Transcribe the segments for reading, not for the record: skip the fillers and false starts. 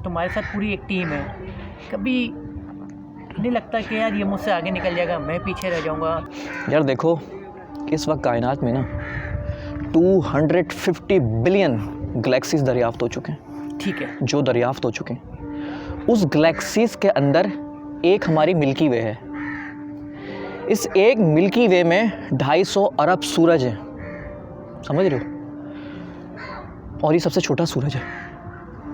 तुम्हारे साथ पूरी एक टीम है, कभी नहीं लगता कि यार ये मुझसे आगे निकल जाएगा, मैं पीछे रह जाऊंगा? यार देखो, इस वक्त कायनात में ना 250 बिलियन गैलेक्सीज दरियाफ्त हो चुके हैं। ठीक है। जो दरियाफ्त हो चुके हैं, उस गैलेक्सीज के अंदर एक हमारी मिल्की वे है। इस एक मिल्की वे में 250 अरब सूरज हैं, समझ रहे हो? और ये सबसे छोटा सूरज है।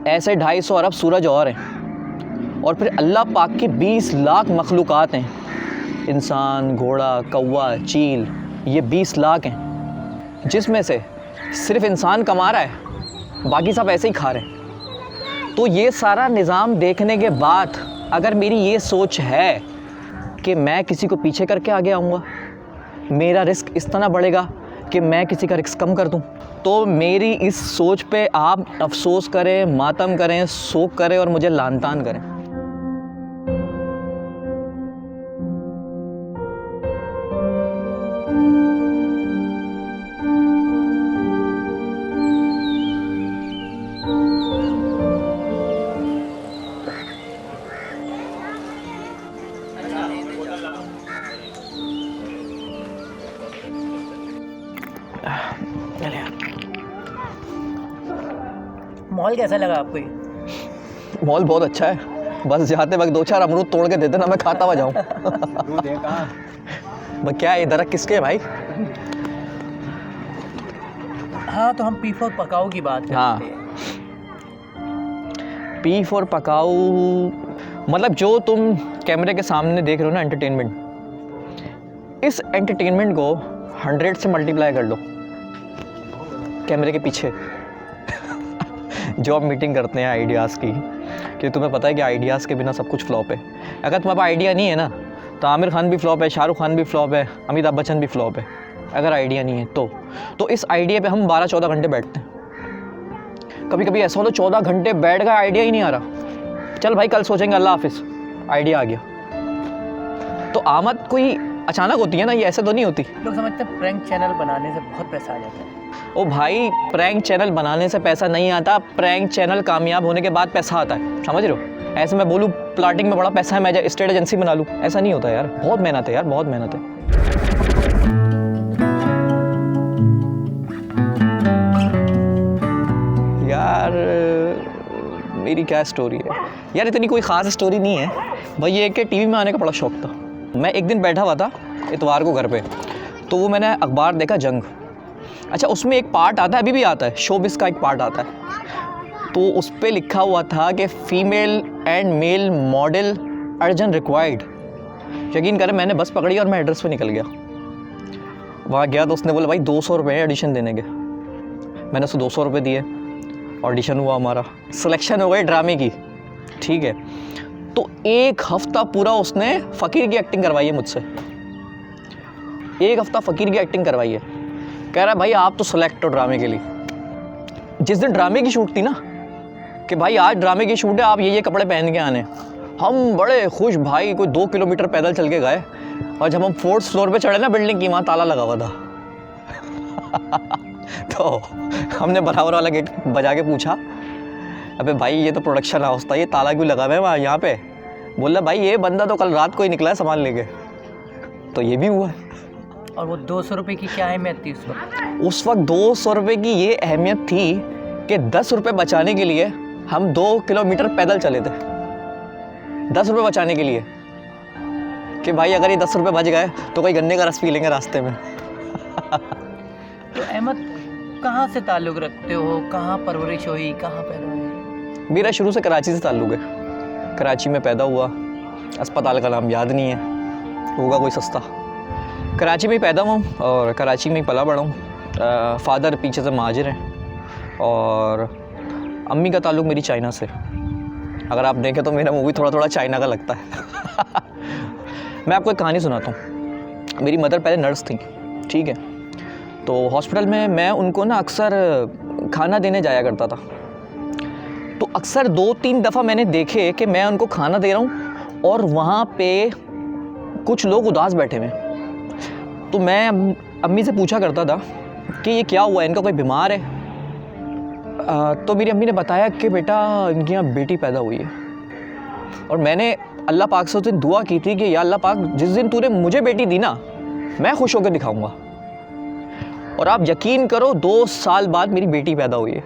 ऐसे 250 अरब सूरज और हैं, और फिर अल्लाह पाक के 20 लाख मखलूक़ात हैं। इंसान, घोड़ा, कौवा, चील, ये 20 लाख हैं, जिसमें से सिर्फ इंसान कमा रहा है, बाकी सब ऐसे ही खा रहे हैं। तो ये सारा निज़ाम देखने के बाद अगर मेरी ये सोच है कि मैं किसी को पीछे करके आगे आऊँगा, मेरा रिस्क इस तरह बढ़ेगा कि मैं किसी का रिस्क कम कर दूँ, तो मेरी इस सोच पे आप अफसोस करें, मातम करें, शोक करें और मुझे लान तान करें। मॉल कैसा लगा आपको? ये मॉल बहुत अच्छा है, बस जाते वक्त 2-4 अमरूद तोड़ के दे देना, मैं खाता हुआ जाऊँ। क्या है इधर किसके है भाई? हाँ, तो हम P4 पकाऊ की बात करते हाँ, हैं। P4 पकाऊ मतलब जो तुम कैमरे के सामने देख रहे हो ना, एंटरटेनमेंट, इस एंटरटेनमेंट को 100 से मल्टीप्लाई कर लो कैमरे के पीछे। जो आप मीटिंग करते हैं आइडियाज़ की, कि तुम्हें पता है कि आइडियाज़ के बिना सब कुछ फ्लॉप है। अगर तुम्हारे पास आइडिया नहीं है ना, तो आमिर खान भी फ्लॉप है, शाहरुख खान भी फ्लॉप है, अमिताभ बच्चन भी फ्लॉप है, अगर आइडिया नहीं है तो इस आइडिया पे हम 12-14 घंटे बैठते हैं। कभी कभी ऐसा होता है 14 घंटे बैठ गए, आइडिया ही नहीं आ रहा, चल भाई कल सोचेंगे, अल्लाह हाफिज़, आइडिया आ गया। तो आमद कोई अचानक होती है ना, ये ऐसे तो नहीं होती। लोग समझते हैं प्रैंक चैनल बनाने से बहुत पैसा आ जाता है। ओ भाई, प्रैंक चैनल बनाने से पैसा नहीं आता, प्रैंक चैनल कामयाब होने के बाद पैसा आता है, समझ रहे हो? ऐसे मैं बोलूँ प्लाटिंग में बड़ा पैसा है, मैं स्टेट एजेंसी बना लूँ, ऐसा नहीं होता यार। बहुत मेहनत है यार, बहुत मेहनत है। यार मेरी क्या स्टोरी है यार, इतनी कोई ख़ास स्टोरी नहीं है भाई। ये कि टीवी में आने का बड़ा शौक़ था। मैं एक दिन बैठा हुआ था इतवार को घर पे, तो वो मैंने अखबार देखा जंग। अच्छा, उसमें एक पार्ट आता है, अभी भी आता है, शोबिस का एक पार्ट आता है। तो उस पर लिखा हुआ था कि female and male model urgent required. यकीन करें, मैंने बस पकड़ी और मैं एड्रेस पे निकल गया। वहाँ गया तो उसने बोला भाई 200 रुपये ऑडिशन देने के। मैंने उसको 200 रुपये दिए, ऑडिशन हुआ, हमारा सिलेक्शन हो गई ड्रामे की, ठीक है। तो 1 हफ़्ता पूरा उसने फ़कीर की एक्टिंग करवाई है मुझसे, 1 हफ़्ता फ़कीर की एक्टिंग करवाई है। कह रहा है भाई आप तो सेलेक्ट हो ड्रामे के लिए। जिस दिन ड्रामे की शूट थी ना, कि भाई आज ड्रामे की शूट है, आप ये कपड़े पहन के आने, हम बड़े खुश भाई, कोई 2 किलोमीटर पैदल चल के गए। और जब हम 4th फ्लोर पे चढ़े ना बिल्डिंग की, वहाँ ताला लगा हुआ था। तो हमने बराबर वाला गेट बजा के पूछा, अबे भाई ये तो प्रोडक्शन हाउस था, ये ताला क्यों लगा हुआ है वहाँ यहाँ पे? बोला भाई ये बंदा तो कल रात को ही निकला है सामान लेके। तो ये भी हुआ है। और वो 200 रुपये की क्या अहमियत थी उस वक्त? उस वक्त 200 रुपये की ये अहमियत थी कि 10 रुपये बचाने के लिए हम 2 किलोमीटर पैदल चले थे। 10 रुपये बचाने के लिए कि भाई अगर ये 10 रुपये बच गए तो कोई गन्ने का रस पी लेंगे रास्ते में। तो अहमद कहाँ से ताल्लुक़ रखते हो, कहाँ परवरिश हुई, कहाँ पैदा हुई? मेरा शुरू से कराची से ताल्लुक़ है। कराची में पैदा हुआ, अस्पताल का नाम याद नहीं है, होगा कोई सस्ता। कराची में ही पैदा हुआ और कराची में ही पला बड़ा हूँ। फ़ादर पीछे से महाजिर हैं और अम्मी का ताल्लुक़ मेरी चाइना से। अगर आप देखें तो मेरा मुँह भी थोड़ा थोड़ा चाइना का लगता है। मैं आपको एक कहानी सुनाता हूँ। मेरी मदर पहले नर्स थी, ठीक है। तो हॉस्पिटल में मैं उनको ना अक्सर खाना देने जाया करता था। तो अक्सर 2-3 दफ़ा मैंने देखे कि मैं उनको खाना दे रहा हूँ और वहाँ पे कुछ लोग उदास बैठे हुए। तो मैं अम्मी से पूछा करता था कि ये क्या हुआ, इनका कोई बीमार है? तो मेरी अम्मी ने बताया कि बेटा इनके यहाँ बेटी पैदा हुई है, और मैंने अल्लाह पाक से उस दिन दुआ की थी कि या अल्लाह पाक जिस दिन तूने मुझे बेटी दी ना, मैं खुश होकर दिखाऊंगा। और आप यकीन करो 2 साल बाद मेरी बेटी पैदा हुई है,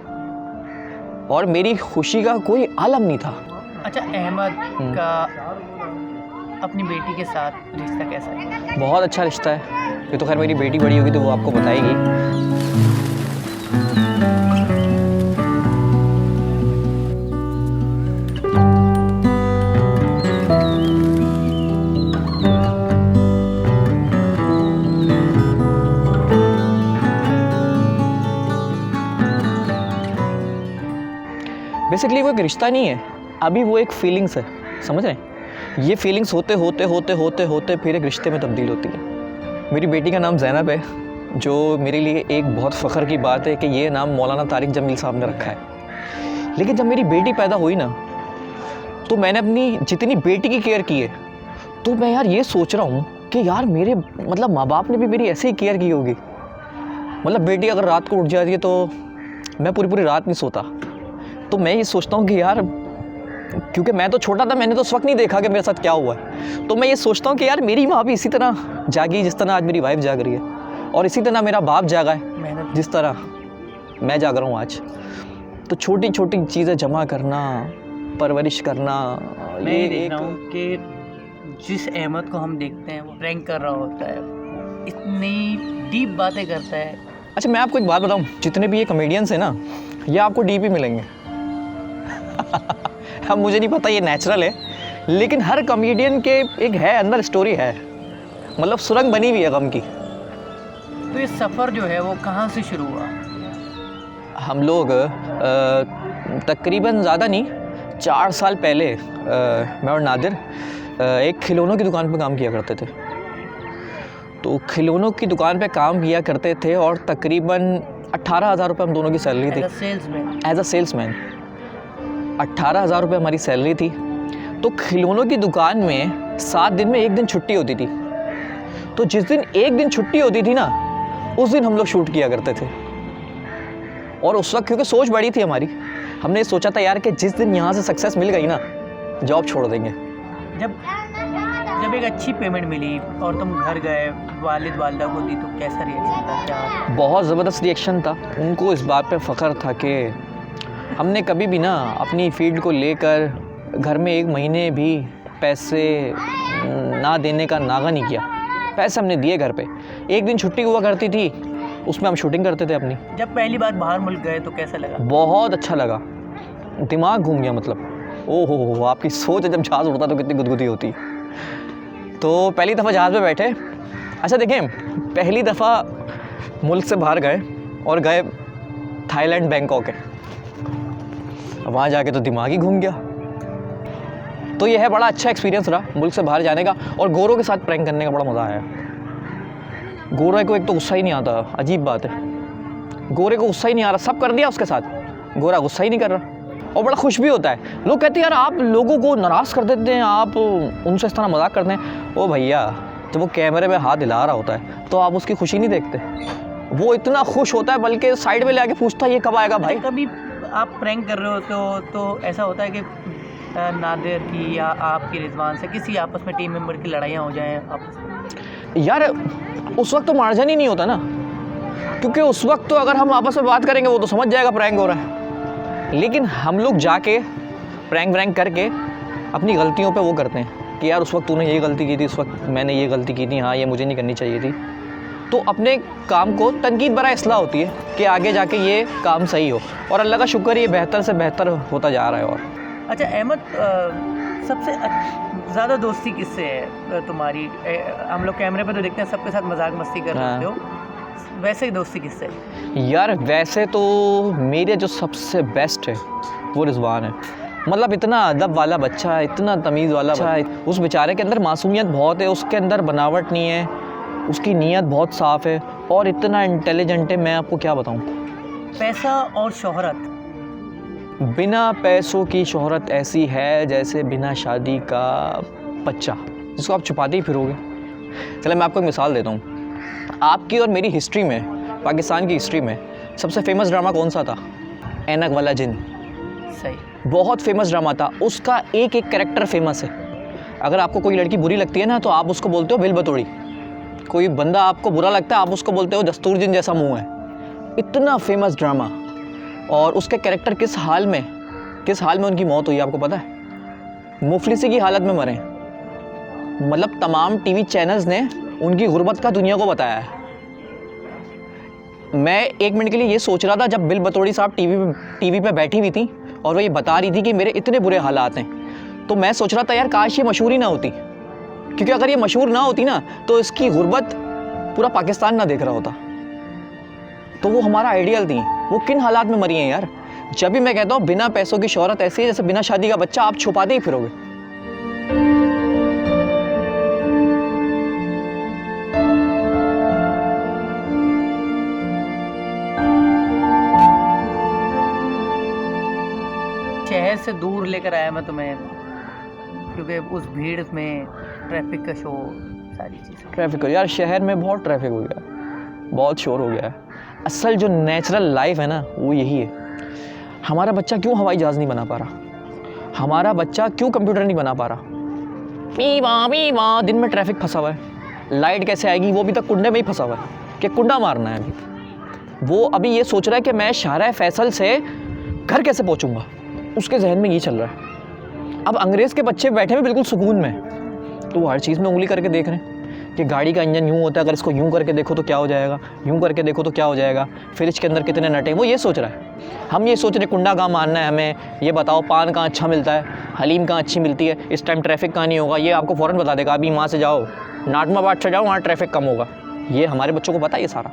और मेरी खुशी का कोई आलम नहीं था। अच्छा, अहमद का अपनी बेटी के साथ रिश्ता कैसा है? बहुत अच्छा रिश्ता है। ये तो खैर मेरी बेटी बड़ी होगी तो वो आपको बताएगी। बेसिकली वो एक रिश्ता नहीं है, अभी वो एक फीलिंग्स है, समझ रहे हैं? ये फीलिंग्स होते होते होते होते होते फिर एक रिश्ते में तब्दील होती है। मेरी बेटी का नाम ज़ैनब है, जो मेरे लिए एक बहुत फ़ख्र की बात है कि ये नाम मौलाना तारिक जमील साहब ने रखा है। लेकिन जब मेरी बेटी पैदा हुई ना, तो मैंने अपनी जितनी बेटी की केयर की है, तो मैं यार ये सोच रहा हूँ कि यार मेरे मतलब माँ बाप ने भी मेरी ऐसे ही केयर की होगी। मतलब बेटी अगर रात को उठ जाती है तो मैं पूरी पूरी रात नहीं सोता। तो मैं ये सोचता हूँ कि यार, क्योंकि मैं तो छोटा था, मैंने तो उस वक्त नहीं देखा कि मेरे साथ क्या हुआ है, तो मैं ये सोचता हूँ कि यार मेरी माँ भी इसी तरह जागी जिस तरह आज मेरी वाइफ जाग रही है, और इसी तरह मेरा बाप जागा है जिस तरह मैं जाग रहा हूँ आज। तो छोटी छोटी चीज़ें जमा करना, परवरिश करना, मैं ये देख रहा हूँ कि जिस अहमद को हम देखते हैं वो प्रैंक कर रहा होता है, इतनी डीप बातें करता है। अच्छा, मैं आपको एक बात बताऊँ, जितने भी ये कॉमेडियंस हैं ना, ये आपको डीप ही मिलेंगे। अब मुझे नहीं पता ये नेचुरल है, लेकिन हर कॉमेडियन के एक है अंदर स्टोरी है, मतलब सुरंग बनी हुई है गम की। तो ये सफ़र जो है वो कहाँ से शुरू हुआ? हम लोग तकरीबन ज़्यादा नहीं, 4 साल पहले मैं और नादिर एक खिलौनों की दुकान पर काम किया करते थे। तो खिलौनों की दुकान पे काम किया करते थे, और तकरीबन 18,000 रुपये हम दोनों की सैलरी थी। एज अ सेल्समैन 18,000 रुपये हमारी सैलरी थी। तो खिलौनों की दुकान में 7 दिन में 1 दिन छुट्टी होती थी। तो जिस दिन 1 दिन छुट्टी होती थी ना, उस दिन हम लोग शूट किया करते थे। और उस वक्त क्योंकि सोच बड़ी थी हमारी, हमने सोचा था यार कि जिस दिन यहाँ से सक्सेस मिल गई ना, जॉब छोड़ देंगे। जब एक अच्छी पेमेंट मिली और तुम घर गए, वालिद वालिदा को दी, तो कैसा रिएक्शन था? क्या? बहुत ज़बरदस्त रिएक्शन था। उनको इस बात पे फ़ख्र था कि हमने कभी भी ना अपनी फील्ड को लेकर घर में 1 महीने भी पैसे ना देने का नागा नहीं किया। पैसे हमने दिए घर पे। 1 दिन छुट्टी हुआ करती थी, उसमें हम शूटिंग करते थे अपनी। जब पहली बार बाहर मुल्क गए तो कैसा लगा? बहुत अच्छा लगा, दिमाग घूम गया। मतलब ओ हो, आपकी सोच जब जहाज़ उड़ता तो कितनी गुदगुदी होती। तो पहली दफ़ा जहाज़ में बैठे, अच्छा देखें, पहली दफ़ा मुल्क से बाहर गए और गए थाईलैंड, बैंकॉक है। वहाँ जाके तो दिमाग ही घूम गया। तो ये है, बड़ा अच्छा एक्सपीरियंस रहा मुल्क से बाहर जाने का। और गोरों के साथ प्रैंक करने का बड़ा मज़ा आया। गोरे को एक तो गुस्सा ही नहीं आता, अजीब बात है, गोरे को गुस्सा ही नहीं आ रहा, सब कर दिया उसके साथ, गोरा गुस्सा ही नहीं कर रहा, और बड़ा खुश भी होता है। लोग कहते हैं यार आप लोगों को नाराज़ कर देते हैं, आप उनसे इस तरह मजाक करते हैं। ओ भैया, जब वो कैमरे में हाथ हिला रहा होता है तो आप उसकी खुशी नहीं देखते? वो इतना खुश होता है, बल्कि साइड में ले आके पूछता है ये कब आएगा भाई। कभी आप प्रैंक कर रहे हो तो ऐसा होता है कि नादिर की या आपकी रिजवान से किसी आपस में टीम मेंबर की लड़ाइयाँ हो जाएं आपस में? यार उस वक्त तो मार्जिन ही नहीं होता ना, क्योंकि उस वक्त तो अगर हम आपस में बात करेंगे वो तो समझ जाएगा प्रैंक हो रहा है। लेकिन हम लोग जाके प्रैंक व्रैंक करके अपनी गलतियों पे वो करते हैं कि यार उस वक्त तूने ये गलती की थी, उस वक्त मैंने ये गलती की थी, हाँ ये मुझे नहीं करनी चाहिए थी। तो अपने काम को तनकीद बरा इसलाह होती है कि आगे जाके ये काम सही हो, और अल्लाह का शुक्र ये बेहतर से बेहतर होता जा रहा है। और अच्छा अहमद, सबसे ज़्यादा दोस्ती किससे है तुम्हारी? हम लोग कैमरे पे तो देखते हैं सबके साथ मजाक मस्ती कर रहे हो, वैसे ही दोस्ती किससे? यार वैसे तो मेरे जो सबसे बेस्ट है वो रिजवान है। मतलब इतना अदब वाला बच्चा है, इतना तमीज़ वाला बच्चा है। उस बेचारे के अंदर मासूमियत बहुत है, उसके अंदर बनावट नहीं है, उसकी नीयत बहुत साफ़ है, और इतना इंटेलिजेंट है, मैं आपको क्या बताऊँ। पैसा और शोहरत, बिना पैसों की शोहरत ऐसी है जैसे बिना शादी का बच्चा, जिसको आप छुपाते ही फिरोगे। चलो मैं आपको एक मिसाल देता हूँ। आपकी और मेरी हिस्ट्री में, पाकिस्तान की हिस्ट्री में सबसे फेमस ड्रामा कौन सा था? ऐनक वाला जिन, सही। बहुत फेमस ड्रामा था, उसका एक एक कैरेक्टर फेमस है। अगर आपको कोई लड़की बुरी लगती है ना तो आप उसको बोलते हो बिल बतौड़ी, कोई बंदा आपको बुरा लगता है आप उसको बोलते हो दस्तूर जिन जैसा मुंह है। इतना फेमस ड्रामा। और उसके कैरेक्टर किस हाल में उनकी मौत हुई आपको पता है? मुफलिसी की हालत में मरे। मतलब तमाम टीवी चैनल्स ने उनकी गुर्बत का दुनिया को बताया है। मैं एक मिनट के लिए ये सोच रहा था जब बिल बतौड़ी साहब टीवी पे बैठी हुई थी और वो ये बता रही थी कि मेरे इतने बुरे हालात हैं, तो मैं सोच रहा था यार काश ये मशहूर ही ना होती, क्योंकि अगर ये मशहूर ना होती ना तो इसकी गुर्बत पूरा पाकिस्तान ना देख रहा होता। तो वो हमारा आइडियल थी। वो किन हालात में मरी हैं यार। जब भी मैं कहता हूँ बिना पैसों की शोहरत ऐसी है जैसे बिना शादी का बच्चा आप छुपाते ही फिरोगे। शहर से दूर लेकर आया मैं तुम्हें, क्योंकि उस भीड़ में ट्रैफिक का शो, सारी चीज़ें। ट्रैफिक यार, शहर में बहुत ट्रैफिक हो गया है, बहुत शोर हो गया है। असल जो नेचुरल लाइफ है ना वो यही है। हमारा बच्चा क्यों हवाई जहाज़ नहीं बना पा रहा, हमारा बच्चा क्यों कंप्यूटर नहीं बना पा रहा। पी वहाँ दिन में ट्रैफिक फंसा हुआ है, लाइट कैसे आएगी, वो अभी तक कुंडे में ही फंसा हुआ है कि कुंडा मारना है। अभी वो अभी ये सोच रहा है कि मैं शाहरा फैसल से घर कैसे पहुँचूँगा, उसके जहन में ये चल रहा है। अब अंग्रेज़ के बच्चे बैठे हुए बिल्कुल सुकून में, तो वो हर चीज़ में उंगली करके देख रहे हैं कि गाड़ी का इंजन यूँ होता है, अगर इसको यूँ करके देखो तो क्या हो जाएगा, यूँ करके देखो तो क्या हो जाएगा, फ्रिज के अंदर कितने नट हैं, वो ये सोच रहा है। हम ये सोच रहे कुंडा कहाँ मारना है हमें, ये बताओ पान कहाँ अच्छा मिलता है, हलीम कहाँ अच्छी मिलती है, इस टाइम ट्रैफिक कहाँ नहीं होगा, ये आपको फ़ौरन बता देगा। अभी वहाँ से जाओ, नाटमाबाद से जाओ, वहाँ ट्रैफिक कम होगा। ये हमारे बच्चों को पता है ये सारा।